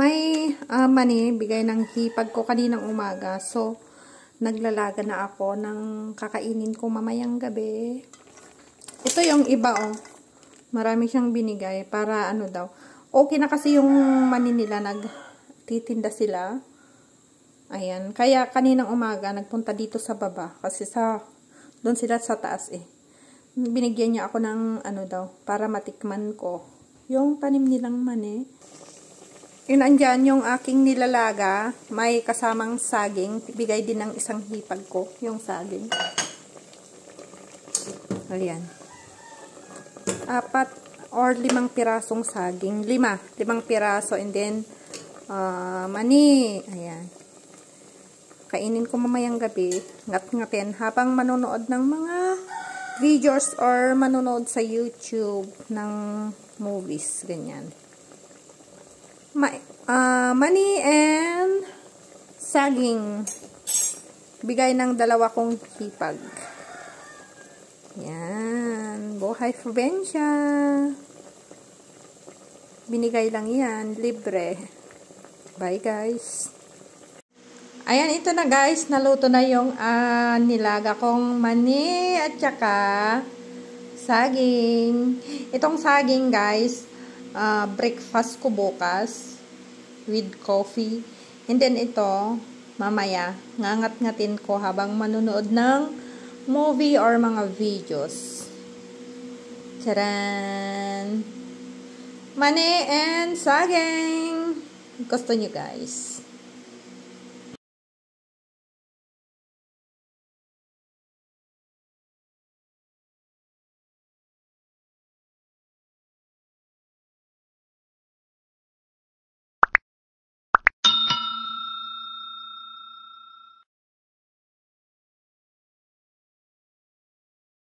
May mani, bigay ng hipag ko kaninang umaga. So, naglalaga na ako ng kakainin ko mamayang gabi. Ito yung iba, oh. Marami siyang binigay para ano daw. Okay na kasi yung mani nila, nagtitinda sila. Ayan. Kaya kaninang umaga, nagpunta dito sa baba. Kasi doon sila sa taas eh. Binigyan niya ako ng ano daw, para matikman ko. Yung tanim nilang mani. Andyan yung aking nilalaga, may kasamang saging, bigay din ng isang hipag ko, yung saging. Ayan. 4 or 5 pirasong saging. 5 piraso, and then, mani. Ayan. Kainin ko mamayang gabi, ngat-ngatin, habang manonood ng mga videos or manonood sa YouTube ng movies, ganyan. Mani and saging. Bigay ng 2 kong hipag. Yan. Buhay probinsya. Binigay lang yan. Libre. Bye guys. Ayan, ito na guys. Naluto na yung nilaga kong mani at saka saging. Itong saging guys, breakfast ko bukas with coffee. And then ito, mamaya, ngangat-ngatin ko habang manonood ng movie or mga videos. Charan! Mani and saging! Gusto nyo guys.